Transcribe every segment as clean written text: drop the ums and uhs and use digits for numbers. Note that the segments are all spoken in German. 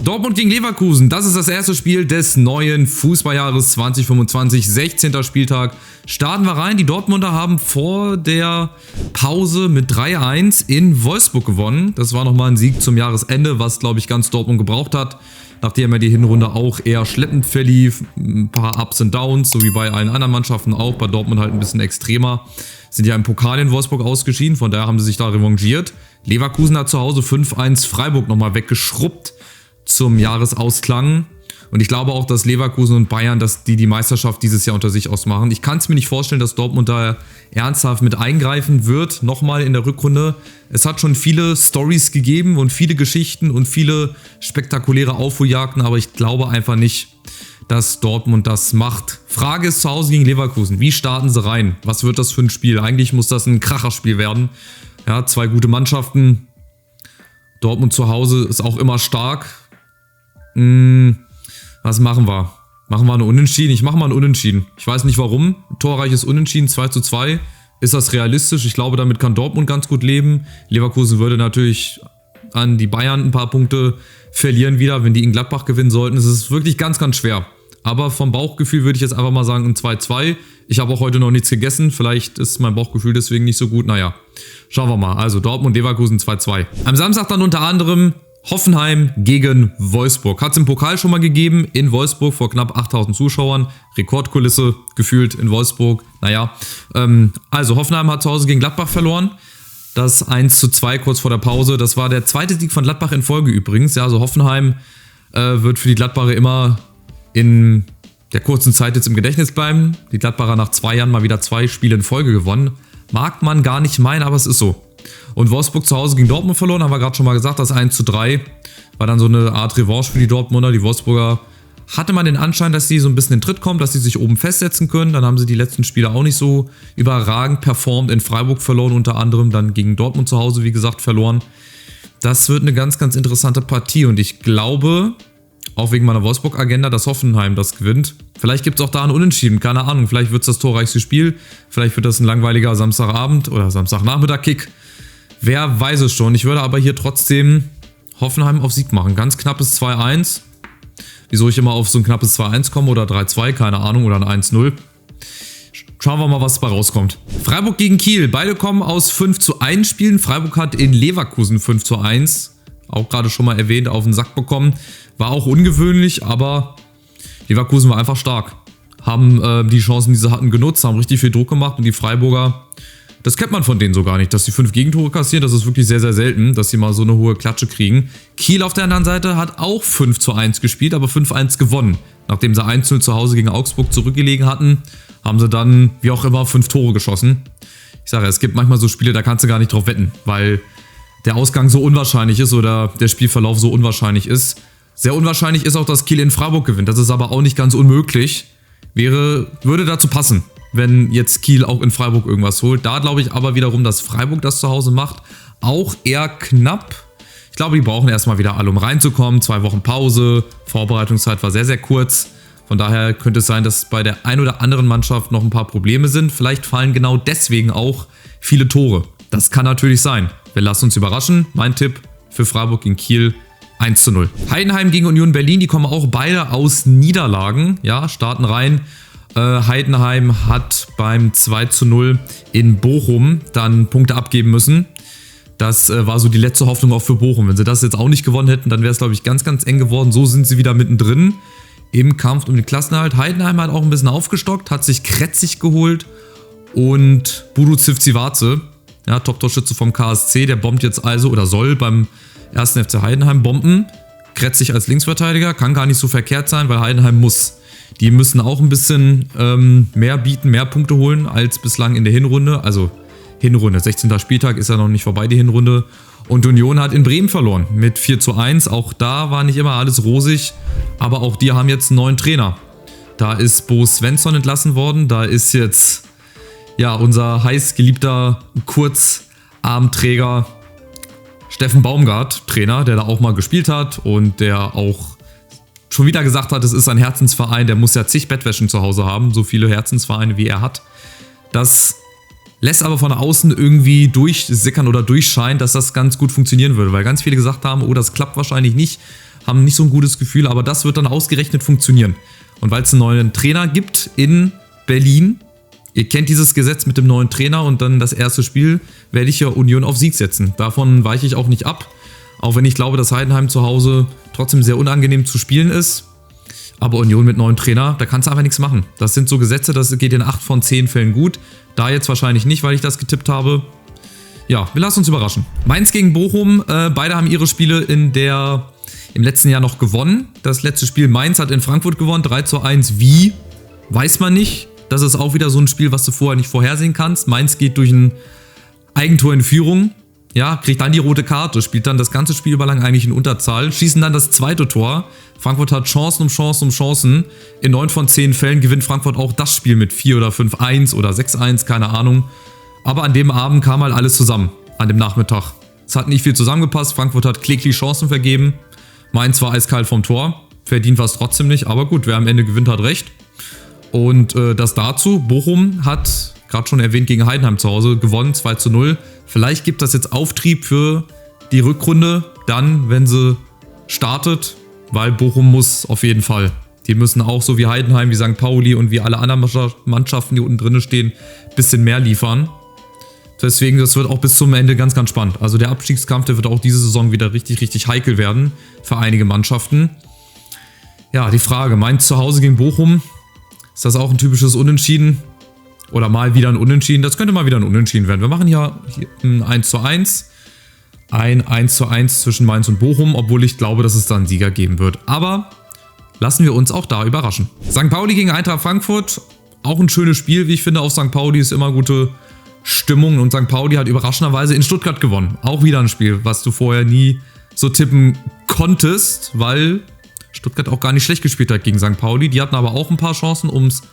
Dortmund gegen Leverkusen, das ist das erste Spiel des neuen Fußballjahres 2025, 16. Spieltag. Starten wir rein, die Dortmunder haben vor der Pause mit 3-1 in Wolfsburg gewonnen. Das war nochmal ein Sieg zum Jahresende, was glaube ich ganz Dortmund gebraucht hat. Nachdem ja die Hinrunde auch eher schleppend verlief, ein paar Ups und Downs, so wie bei allen anderen Mannschaften auch, bei Dortmund halt ein bisschen extremer. Sind ja im Pokal in Wolfsburg ausgeschieden, von daher haben sie sich da revanchiert. Leverkusen hat zu Hause 5-1 Freiburg nochmal weggeschrubbt zum Jahresausklang. Und ich glaube auch, dass Leverkusen und Bayern, dass die Meisterschaft dieses Jahr unter sich ausmachen. Ich kann es mir nicht vorstellen, dass Dortmund da ernsthaft mit eingreifen wird, nochmal in der Rückrunde. Es hat schon viele Storys gegeben und viele Geschichten und viele spektakuläre Aufholjagden, aber ich glaube einfach nicht, dass Dortmund das macht. Frage ist zu Hause gegen Leverkusen. Wie starten sie rein? Was wird das für ein Spiel? Eigentlich muss das ein Kracherspiel werden. Ja, zwei gute Mannschaften. Dortmund zu Hause ist auch immer stark. Was machen wir? Machen wir eine Unentschieden? Ich mache mal ein Unentschieden. Ich weiß nicht warum. Torreiches Unentschieden, 2:2. Ist das realistisch? Ich glaube, damit kann Dortmund ganz gut leben. Leverkusen würde natürlich an die Bayern ein paar Punkte verlieren wieder, wenn die in Gladbach gewinnen sollten. Es ist wirklich ganz, ganz schwer. Aber vom Bauchgefühl würde ich jetzt einfach mal sagen ein 2:2. Ich habe auch heute noch nichts gegessen. Vielleicht ist mein Bauchgefühl deswegen nicht so gut. Naja, schauen wir mal. Also Dortmund, Leverkusen 2:2. Am Samstag dann unter anderem Hoffenheim gegen Wolfsburg. Hat es im Pokal schon mal gegeben, in Wolfsburg vor knapp 8000 Zuschauern. Rekordkulisse gefühlt in Wolfsburg. Naja, also Hoffenheim hat zu Hause gegen Gladbach verloren. Das 1:2 kurz vor der Pause. Das war der zweite Sieg von Gladbach in Folge übrigens. Ja, also Hoffenheim wird für die Gladbacher immer in der kurzen Zeit jetzt im Gedächtnis bleiben. Die Gladbacher nach 2 Jahren mal wieder 2 Spiele in Folge gewonnen. Mag man gar nicht meinen, aber es ist so. Und Wolfsburg zu Hause gegen Dortmund verloren, haben wir gerade schon mal gesagt, das 1:3 war dann so eine Art Revanche für die Dortmunder. Die Wolfsburger hatte man den Anschein, dass sie so ein bisschen in den Tritt kommen, dass sie sich oben festsetzen können. Dann haben sie die letzten Spiele auch nicht so überragend performt. In Freiburg verloren unter anderem, dann gegen Dortmund zu Hause, wie gesagt, verloren. Das wird eine ganz, ganz interessante Partie und ich glaube, auch wegen meiner Wolfsburg-Agenda, dass Hoffenheim das gewinnt. Vielleicht gibt es auch da einen Unentschieden, keine Ahnung. Vielleicht wird es das torreichste Spiel, vielleicht wird das ein langweiliger Samstagabend oder Samstagnachmittag-Kick. Wer weiß es schon. Ich würde aber hier trotzdem Hoffenheim auf Sieg machen. Ganz knappes 2:1. Wieso ich immer auf so ein knappes 2:1 komme oder 3:2, keine Ahnung, oder ein 1:0. Schauen wir mal, was dabei rauskommt. Freiburg gegen Kiel. Beide kommen aus 5:1 Spielen. Freiburg hat in Leverkusen 5:1, auch gerade schon mal erwähnt, auf den Sack bekommen. War auch ungewöhnlich, aber Leverkusen war einfach stark. Haben die Chancen, die sie hatten, genutzt, haben richtig viel Druck gemacht und die Freiburger, das kennt man von denen so gar nicht, dass sie 5 Gegentore kassieren. Das ist wirklich sehr, sehr selten, dass sie mal so eine hohe Klatsche kriegen. Kiel auf der anderen Seite hat auch 5:1 gespielt, aber 5:1 gewonnen. Nachdem sie 1:0 zu Hause gegen Augsburg zurückgelegen hatten, haben sie dann, wie auch immer, 5 Tore geschossen. Ich sage ja, es gibt manchmal so Spiele, da kannst du gar nicht drauf wetten, weil der Ausgang so unwahrscheinlich ist oder der Spielverlauf so unwahrscheinlich ist. Sehr unwahrscheinlich ist auch, dass Kiel in Freiburg gewinnt. Das ist aber auch nicht ganz unmöglich. Würde dazu passen, wenn jetzt Kiel auch in Freiburg irgendwas holt. Da glaube ich aber wiederum, dass Freiburg das zu Hause macht. Auch eher knapp. Ich glaube, die brauchen erstmal wieder alle, um reinzukommen. 2 Wochen Pause. Vorbereitungszeit war sehr, sehr kurz. Von daher könnte es sein, dass bei der ein oder anderen Mannschaft noch ein paar Probleme sind. Vielleicht fallen genau deswegen auch viele Tore. Das kann natürlich sein. Wir lassen uns überraschen. Mein Tipp für Freiburg gegen Kiel: 1:0. Heidenheim gegen Union Berlin, die kommen auch beide aus Niederlagen. Ja, starten rein. Heidenheim hat beim 2:0 in Bochum dann Punkte abgeben müssen. Das war so die letzte Hoffnung auch für Bochum. Wenn sie das jetzt auch nicht gewonnen hätten, dann wäre es, glaube ich, ganz, ganz eng geworden. So sind sie wieder mittendrin im Kampf um den Klassenerhalt. Heidenheim hat auch ein bisschen aufgestockt, hat sich Kretzig geholt und Budu Zivcivace, ja, Top-Torschütze vom KSC, der bombt jetzt also oder soll beim 1. FC Heidenheim bomben. Kretzig als Linksverteidiger, kann gar nicht so verkehrt sein, weil Heidenheim muss. Die müssen auch ein bisschen mehr bieten, mehr Punkte holen als bislang in der Hinrunde. Also Hinrunde, 16. Spieltag ist ja noch nicht vorbei, die Hinrunde. Und Union hat in Bremen verloren mit 4:1. Auch da war nicht immer alles rosig, aber auch die haben jetzt einen neuen Trainer. Da ist Bo Svensson entlassen worden, da ist jetzt ja unser heiß geliebter Kurzarmträger Steffen Baumgart, Trainer, der da auch mal gespielt hat und der auch schon wieder gesagt hat, es ist ein Herzensverein, der muss ja zig Bettwäschen zu Hause haben, so viele Herzensvereine wie er hat. Das lässt aber von außen irgendwie durchsickern oder durchscheinen, dass das ganz gut funktionieren würde, weil ganz viele gesagt haben, oh, das klappt wahrscheinlich nicht, haben nicht so ein gutes Gefühl, aber das wird dann ausgerechnet funktionieren. Und weil es einen neuen Trainer gibt in Berlin, ihr kennt dieses Gesetz mit dem neuen Trainer und dann das erste Spiel, werde ich ja Union auf Sieg setzen. Davon weiche ich auch nicht ab, auch wenn ich glaube, dass Heidenheim zu Hause trotzdem sehr unangenehm zu spielen ist. Aber Union mit neuem Trainer, da kannst du einfach nichts machen. Das sind so Gesetze, das geht in 8 von 10 Fällen gut. Da jetzt wahrscheinlich nicht, weil ich das getippt habe. Ja, wir lassen uns überraschen. Mainz gegen Bochum, beide haben ihre Spiele im letzten Jahr noch gewonnen. Das letzte Spiel Mainz hat in Frankfurt gewonnen, 3:1. Wie? Weiß man nicht. Das ist auch wieder so ein Spiel, was du vorher nicht vorhersehen kannst. Mainz geht durch ein Eigentor in Führung. Ja, kriegt dann die rote Karte, spielt dann das ganze Spiel über lang eigentlich in Unterzahl, schießen dann das zweite Tor. Frankfurt hat Chancen um Chancen um Chancen. In 9 von 10 Fällen gewinnt Frankfurt auch das Spiel mit 4 oder 5:1 oder 6:1, keine Ahnung. Aber an dem Abend kam halt alles zusammen, an dem Nachmittag. Es hat nicht viel zusammengepasst, Frankfurt hat kläglich Chancen vergeben. Mainz war eiskalt vom Tor, verdient war es trotzdem nicht, aber gut, wer am Ende gewinnt, hat recht. Und das dazu, Bochum hat, gerade schon erwähnt, gegen Heidenheim zu Hause gewonnen, 2:0. Vielleicht gibt das jetzt Auftrieb für die Rückrunde, dann, wenn sie startet, weil Bochum muss auf jeden Fall. Die müssen auch so wie Heidenheim, wie St. Pauli und wie alle anderen Mannschaften, die unten drin stehen, ein bisschen mehr liefern. Deswegen, das wird auch bis zum Ende ganz, ganz spannend. Also der Abstiegskampf, der wird auch diese Saison wieder richtig, richtig heikel werden für einige Mannschaften. Ja, die Frage, Mainz zu Hause gegen Bochum, ist das auch ein typisches Unentschieden? Oder mal wieder ein Unentschieden? Das könnte mal wieder ein Unentschieden werden. Wir machen hier ein 1:1. Ein 1:1 zwischen Mainz und Bochum, obwohl ich glaube, dass es da einen Sieger geben wird. Aber lassen wir uns auch da überraschen. St. Pauli gegen Eintracht Frankfurt, auch ein schönes Spiel, wie ich finde. Auf St. Pauli ist immer gute Stimmung und St. Pauli hat überraschenderweise in Stuttgart gewonnen. Auch wieder ein Spiel, was du vorher nie so tippen konntest, weil Stuttgart auch gar nicht schlecht gespielt hat gegen St. Pauli. Die hatten aber auch ein paar Chancen, um es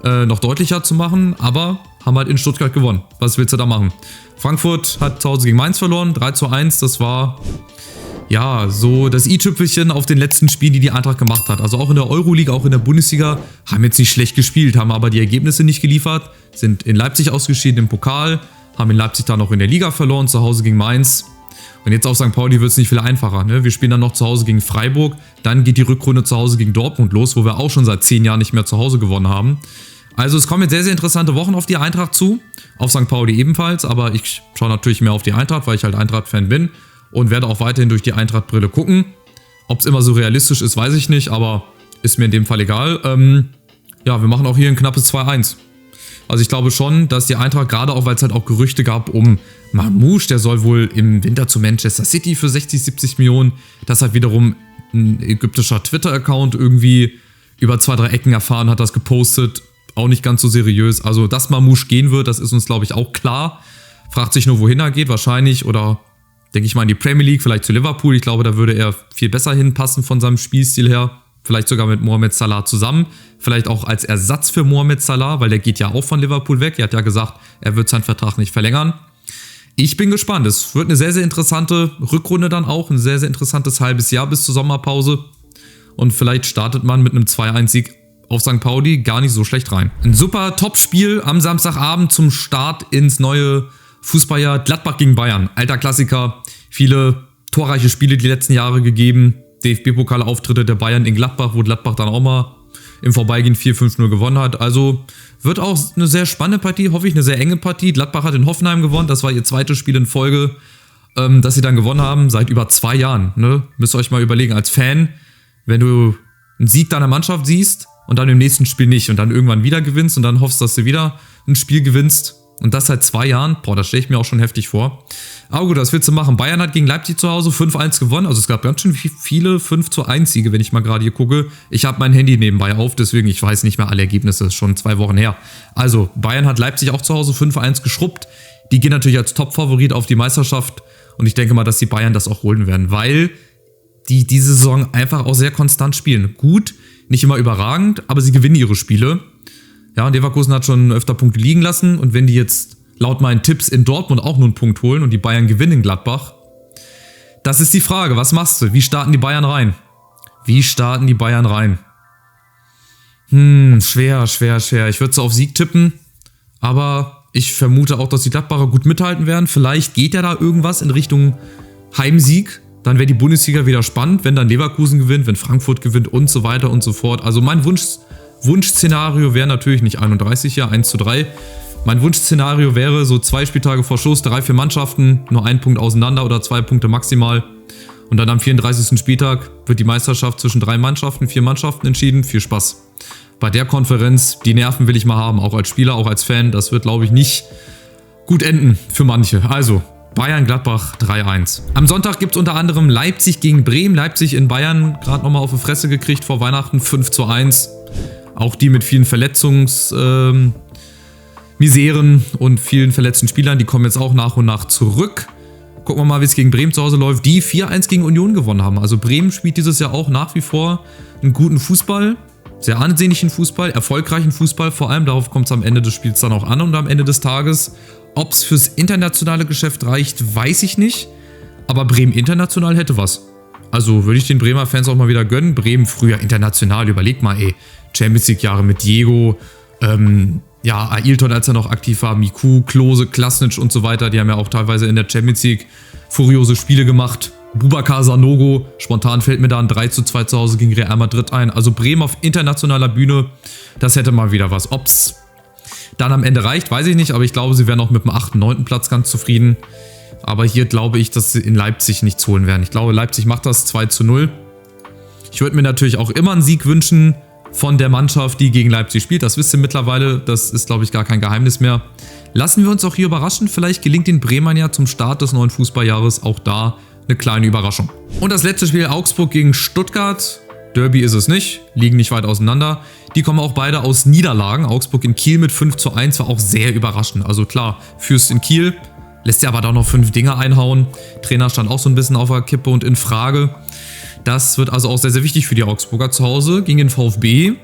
noch deutlicher zu machen, aber haben halt in Stuttgart gewonnen. Was willst du da machen? Frankfurt hat zu Hause gegen Mainz verloren, 3:1. Das war ja so das i-Tüpfelchen auf den letzten Spielen, die Eintracht gemacht hat. Also auch in der Euroleague, auch in der Bundesliga, haben jetzt nicht schlecht gespielt, haben aber die Ergebnisse nicht geliefert, sind in Leipzig ausgeschieden im Pokal, haben in Leipzig dann auch in der Liga verloren, zu Hause gegen Mainz. Und jetzt auf St. Pauli wird es nicht viel einfacher. Ne? Wir spielen dann noch zu Hause gegen Freiburg, dann geht die Rückrunde zu Hause gegen Dortmund los, wo wir auch schon seit 10 Jahren nicht mehr zu Hause gewonnen haben. Also es kommen jetzt sehr, sehr interessante Wochen auf die Eintracht zu, auf St. Pauli ebenfalls, aber ich schaue natürlich mehr auf die Eintracht, weil ich halt Eintracht-Fan bin und werde auch weiterhin durch die Eintracht-Brille gucken. Ob es immer so realistisch ist, weiß ich nicht, aber ist mir in dem Fall egal. Ja, wir machen auch hier ein knappes 2:1. Also ich glaube schon, dass die Eintracht, gerade auch weil es halt auch Gerüchte gab um Mamouche, der soll wohl im Winter zu Manchester City für 60, 70 Millionen, das hat wiederum ein ägyptischer Twitter-Account irgendwie über 2, 3 Ecken erfahren, hat das gepostet, auch nicht ganz so seriös. Also, dass Mamouche gehen wird, das ist uns, glaube ich, auch klar. Fragt sich nur, wohin er geht, wahrscheinlich, oder denke ich mal in die Premier League, vielleicht zu Liverpool. Ich glaube, da würde er viel besser hinpassen von seinem Spielstil her. Vielleicht sogar mit Mohamed Salah zusammen. Vielleicht auch als Ersatz für Mohamed Salah, weil der geht ja auch von Liverpool weg. Er hat ja gesagt, er wird seinen Vertrag nicht verlängern. Ich bin gespannt. Es wird eine sehr, sehr interessante Rückrunde dann auch. Ein sehr, sehr interessantes halbes Jahr bis zur Sommerpause. Und vielleicht startet man mit einem 2:1-Sieg auf St. Pauli gar nicht so schlecht rein. Ein super Top-Spiel am Samstagabend zum Start ins neue Fußballjahr. Gladbach gegen Bayern. Alter Klassiker. Viele torreiche Spiele die letzten Jahre gegeben. DFB-Pokal-Auftritte der Bayern in Gladbach, wo Gladbach dann auch mal im Vorbeigehen 4:5-0 gewonnen hat. Also wird auch eine sehr spannende Partie, hoffe ich, eine sehr enge Partie. Gladbach hat in Hoffenheim gewonnen. Das war ihr zweites Spiel in Folge, dass sie dann gewonnen haben, seit über 2 Jahren. Ne? Müsst ihr euch mal überlegen, als Fan, wenn du einen Sieg deiner Mannschaft siehst und dann im nächsten Spiel nicht und dann irgendwann wieder gewinnst und dann hoffst, dass du wieder ein Spiel gewinnst und das seit 2 Jahren, boah, das stelle ich mir auch schon heftig vor. Aber gut, was willst du machen? Bayern hat gegen Leipzig zu Hause 5:1 gewonnen, also es gab ganz schön viele 5:1 Siege, wenn ich mal gerade hier gucke. Ich habe mein Handy nebenbei auf, deswegen ich weiß nicht mehr alle Ergebnisse, ist schon 2 Wochen her. Also Bayern hat Leipzig auch zu Hause 5:1 geschrubbt. Die gehen natürlich als Top-Favorit auf die Meisterschaft und ich denke mal, dass die Bayern das auch holen werden, weil die diese Saison einfach auch sehr konstant spielen. Gut, nicht immer überragend, aber sie gewinnen ihre Spiele. Ja, und Leverkusen hat schon öfter Punkte liegen lassen und wenn die jetzt laut meinen Tipps in Dortmund auch nur einen Punkt holen und die Bayern gewinnen in Gladbach, das ist die Frage, was machst du? Wie starten die Bayern rein? Wie starten die Bayern rein? Schwer. Ich würde so auf Sieg tippen, aber ich vermute auch, dass die Gladbacher gut mithalten werden. Vielleicht geht ja da irgendwas in Richtung Heimsieg. Dann wäre die Bundesliga wieder spannend, wenn dann Leverkusen gewinnt, wenn Frankfurt gewinnt und so weiter und so fort. Also mein Wunschszenario wäre natürlich nicht 31, ja 1:3. Mein Wunschszenario wäre so 2 Spieltage vor Schluss, 3, 4 Mannschaften, nur 1 Punkt auseinander oder 2 Punkte maximal. Und dann am 34. Spieltag wird die Meisterschaft zwischen 3 Mannschaften, 4 Mannschaften entschieden. Viel Spaß. Bei der Konferenz, die Nerven will ich mal haben, auch als Spieler, auch als Fan. Das wird, glaube ich, nicht gut enden für manche. Also Bayern-Gladbach 3:1. Am Sonntag gibt es unter anderem Leipzig gegen Bremen. Leipzig in Bayern gerade nochmal auf die Fresse gekriegt vor Weihnachten, 5:1. Auch die mit vielen Verletzungsmiseren und vielen verletzten Spielern, die kommen jetzt auch nach und nach zurück. Gucken wir mal, wie es gegen Bremen zu Hause läuft, die 4:1 gegen Union gewonnen haben. Also Bremen spielt dieses Jahr auch nach wie vor einen guten Fußball, sehr ansehnlichen Fußball, erfolgreichen Fußball vor allem. Darauf kommt es am Ende des Spiels dann auch an und am Ende des Tages. Ob es fürs internationale Geschäft reicht, weiß ich nicht. Aber Bremen international hätte was. Also würde ich den Bremer Fans auch mal wieder gönnen. Bremen früher international, überlegt mal, ey. Champions League Jahre mit Diego, ja, Ailton, als er noch aktiv war, Miku, Klose, Klasnic und so weiter. Die haben ja auch teilweise in der Champions League furiose Spiele gemacht. Boubacar Sanogo, spontan fällt mir da ein 3:2 zu Hause gegen Real Madrid ein. Also Bremen auf internationaler Bühne, das hätte mal wieder was. Ob's dann am Ende reicht, weiß ich nicht, aber ich glaube, sie wären auch mit dem 8., 9. Platz ganz zufrieden. Aber hier glaube ich, dass sie in Leipzig nichts holen werden. Ich glaube, Leipzig macht das 2:0. Ich würde mir natürlich auch immer einen Sieg wünschen von der Mannschaft, die gegen Leipzig spielt. Das wisst ihr mittlerweile, das ist, glaube ich, gar kein Geheimnis mehr. Lassen wir uns auch hier überraschen. Vielleicht gelingt den Bremern ja zum Start des neuen Fußballjahres auch da eine kleine Überraschung. Und das letzte Spiel, Augsburg gegen Stuttgart. Derby ist es nicht, liegen nicht weit auseinander. Die kommen auch beide aus Niederlagen. Augsburg in Kiel mit 5:1 war auch sehr überraschend. Also klar, Fürst in Kiel, lässt ja aber da noch 5 Dinger einhauen. Trainer stand auch so ein bisschen auf der Kippe und in Frage. Das wird also auch sehr, sehr wichtig für die Augsburger zu Hause gegen den VfB.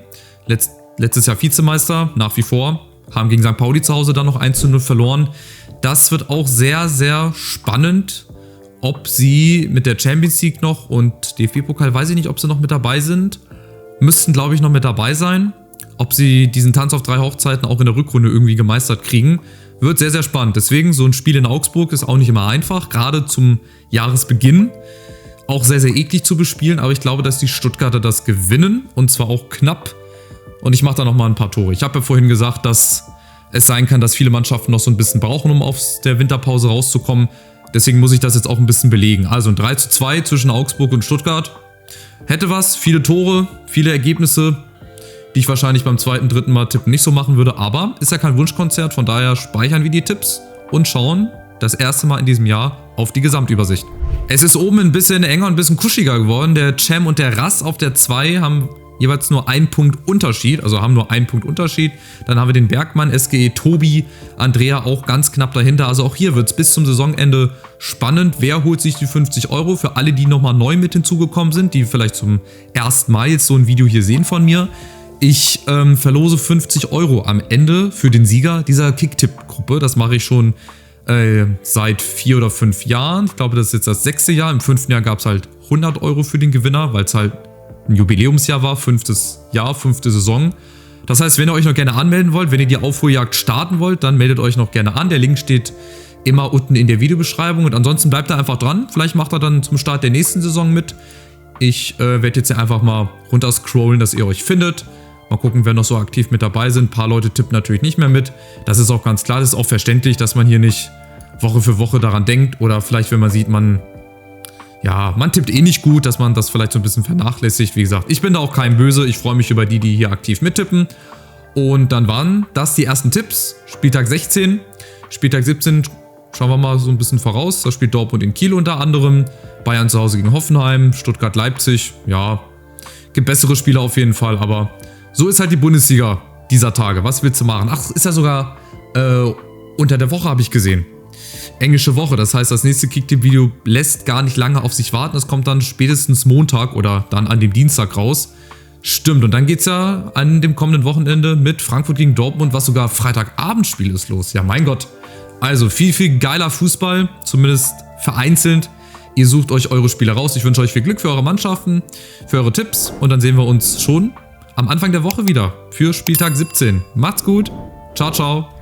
Letztes Jahr Vizemeister, nach wie vor. Haben gegen St. Pauli zu Hause dann noch 1:0 verloren. Das wird auch sehr, sehr spannend, ob sie mit der Champions League noch und DFB-Pokal, weiß ich nicht, ob sie noch mit dabei sind. Müssten, glaube ich, noch mit dabei sein. Ob sie diesen Tanz auf 3 Hochzeiten auch in der Rückrunde irgendwie gemeistert kriegen, wird sehr, sehr spannend. Deswegen, so ein Spiel in Augsburg ist auch nicht immer einfach, gerade zum Jahresbeginn. Auch sehr, sehr eklig zu bespielen, aber ich glaube, dass die Stuttgarter das gewinnen und zwar auch knapp. Und ich mache da nochmal ein paar Tore. Ich habe ja vorhin gesagt, dass es sein kann, dass viele Mannschaften noch so ein bisschen brauchen, um aus der Winterpause rauszukommen. Deswegen muss ich das jetzt auch ein bisschen belegen. Also ein 3:2 zwischen Augsburg und Stuttgart. Hätte was, viele Tore, viele Ergebnisse, die ich wahrscheinlich beim 2., 3. Mal tippen nicht so machen würde. Aber ist ja kein Wunschkonzert, von daher speichern wir die Tipps und schauen das erste Mal in diesem Jahr auf die Gesamtübersicht. Es ist oben ein bisschen enger und ein bisschen kuschiger geworden. Der Cem und der Rass auf der 2 haben jeweils nur 1 Punkt Unterschied, also haben nur 1 Punkt Unterschied. Dann haben wir den Bergmann, SGE, Tobi, Andrea auch ganz knapp dahinter. Also auch hier wird es bis zum Saisonende spannend. Wer holt sich die 50 € für alle, die nochmal neu mit hinzugekommen sind, die vielleicht zum ersten Mal jetzt so ein Video hier sehen von mir. Ich verlose 50 € am Ende für den Sieger dieser Kicktipp-Gruppe. Das mache ich schon seit 4 oder 5 Jahren. Ich glaube, das ist jetzt das 6. Jahr. Im 5. Jahr gab es halt 100 € für den Gewinner, weil es halt ein Jubiläumsjahr war, 5. Jahr, 5. Saison. Das heißt, wenn ihr euch noch gerne anmelden wollt, wenn ihr die Aufholjagd starten wollt, dann meldet euch noch gerne an. Der Link steht immer unten in der Videobeschreibung und ansonsten bleibt da einfach dran. Vielleicht macht er dann zum Start der nächsten Saison mit. Ich werde jetzt hier einfach mal runter scrollen, dass ihr euch findet. Mal gucken, wer noch so aktiv mit dabei sind. Ein paar Leute tippen natürlich nicht mehr mit. Das ist auch ganz klar, das ist auch verständlich, dass man hier nicht Woche für Woche daran denkt. Oder vielleicht, wenn man sieht, man tippt eh nicht gut, dass man das vielleicht so ein bisschen vernachlässigt. Wie gesagt, ich bin da auch kein Böse. Ich freue mich über die hier aktiv mittippen. Und dann waren das die ersten Tipps. Spieltag 16, Spieltag 17 schauen wir mal so ein bisschen voraus. Da spielt Dortmund in Kiel unter anderem. Bayern zu Hause gegen Hoffenheim, Stuttgart, Leipzig. Ja, gibt bessere Spiele auf jeden Fall, aber so ist halt die Bundesliga dieser Tage. Was willst du machen? Ach, ist ja sogar unter der Woche, habe ich gesehen. Englische Woche, das heißt, das nächste Kicktipp-Video lässt gar nicht lange auf sich warten. Es kommt dann spätestens Montag oder dann an dem Dienstag raus. Stimmt, und dann geht es ja an dem kommenden Wochenende mit Frankfurt gegen Dortmund, was sogar Freitagabendspiel ist, los. Ja, mein Gott. Also viel, viel geiler Fußball, zumindest vereinzelt. Ihr sucht euch eure Spiele raus. Ich wünsche euch viel Glück für eure Mannschaften, für eure Tipps und dann sehen wir uns schon am Anfang der Woche wieder für Spieltag 17. Macht's gut. Ciao, ciao.